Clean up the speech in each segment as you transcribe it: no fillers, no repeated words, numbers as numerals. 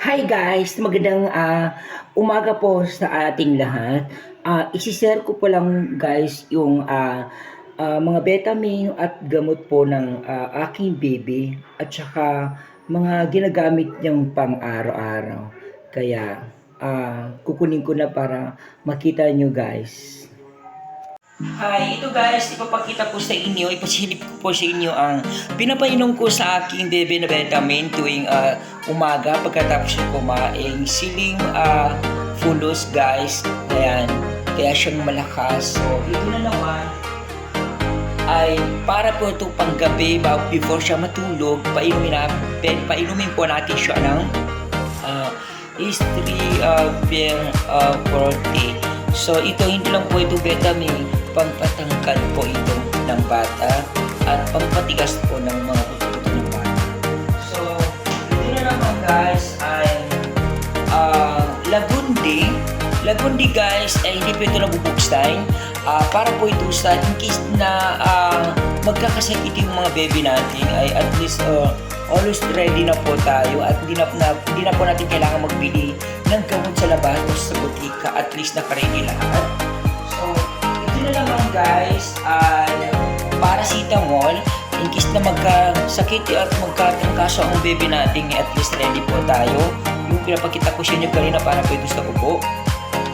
Hi guys, magandang umaga po sa ating lahat. Isi-share ko po lang guys yung mga vitamin at gamot po ng aking baby at saka mga ginagamit niyang pang-araw-araw. Kaya kukunin ko na para makita niyo guys. Hi, ito guys, ipapakita ko sa inyo, ipasilip ko po sa inyo ang pinapainom ko sa aking bebe na vitamin tuwing umaga pagkatapos ng kumain. Siling fulos guys, ayan, kaya siyang malakas. So, ito na naman ay para po ito panggabi before siya matulog, painumin po natin siya ng is 3 per 40. So ito hindi lang po ito vitamin, pampatangkad po ito ng bata at pampatigas po ng mga buto ng bata. So ito na naman guys ay lagundi. Lagundi guys ay hindi po ito nabubuksan. Para po ito sa in case na magkakasakit yung mga baby natin ay at least always ready na po tayo at hindi na po natin kailangan magbili ng gamot sa labas o sa butika, at least naka-ready lahat. So, ito na naman guys ay paracetamol in case na magkasakit at magkatangkaso ang baby natin, at least ready po tayo. Yung pinapakita ko sa inyo kanina para po ito sa ubo.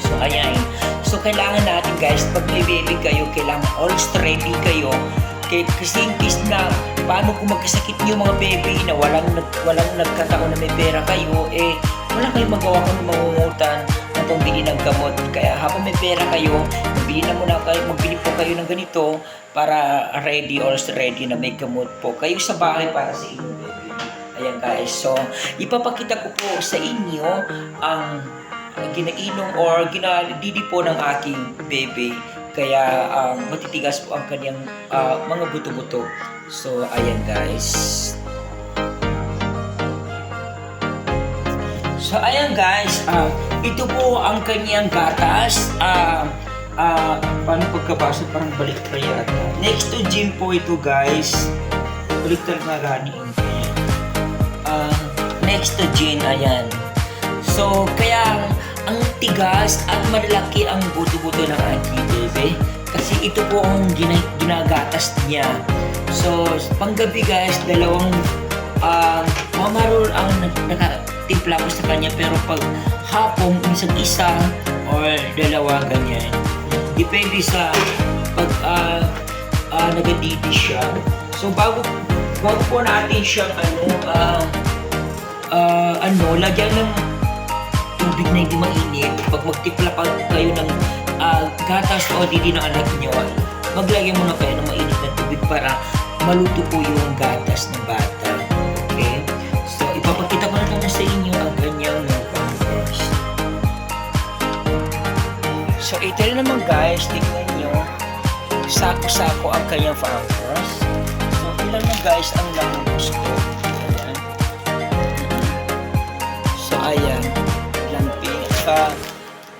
So, ayan. So, kailangan natin guys, pag may baby kayo, kailangan always ready kayo. Kasi in case na paano kung magkasakit yung mga baby na walang nagkataon na may pera kayo, wala kayong magawa kung mangungutan ng pambili ng gamot. Kaya habang may pera kayo, magbili po kayo ng ganito para always ready na may gamot po kayo sa bahay para sa inyong baby. Ayan guys, so ipapakita ko po sa inyo ang ginainom or ginadidi po ng aking baby. Kaya matitigas po ang kanyang mga buto-buto. So, ayan guys. So, ayan guys. Ito po ang kanyang gatas. Paano pagkabasa? Parang baliktad yata. Next to gym po ito guys. Baliktad na gani. Next to gym, ayan. So, kaya ang tigas at malaki ang buto-buto ng aking bebe kasi ito po ang ginagatas niya. So, panggabi guys, dalawang mamaroon ang nakatimpla ko sa kanya, pero pag hapon, minsan isa or dalawa ganyan. Depende sa pag nagadidi siya. So, bago po natin siyang lagyan ng tubig na hindi mainit. Pag magtimpla pa kayo ng gatas o didi ng anak nyo, maglagay muna kayo ng mainit na tubig para maluto po yung gatas ng bata. Okay? So, ipapakita ko na lang sa inyo ang ganyang pampers. So, ito na naman guys, tingnan nyo. Sako-sako ang kanyang pampers. So, ilan na guys ang naubos ko. Ayan. So, ayan.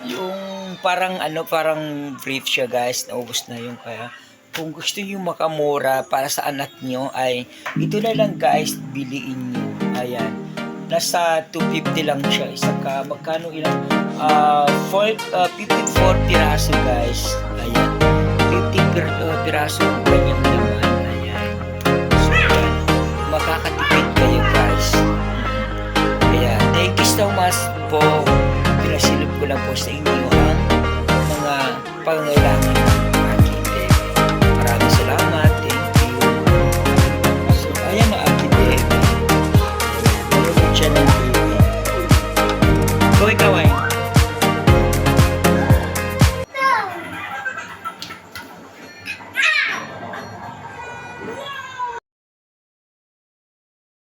Yung parang brief siya guys, naubos na yung, kaya kung gusto niyo makamura para sa anak nyo ay ito na lang guys, biliin nyo. Ayan, nasa 250 lang siya isa ka. Magkano ilang 54 piraso guys. Ayan, 50 piraso ang kanyang laman. Ayan, so makakatipid kayo guys. Ayan, thank you so much po. Pinasilip ko lang po sa inyo ang mga pangangailangan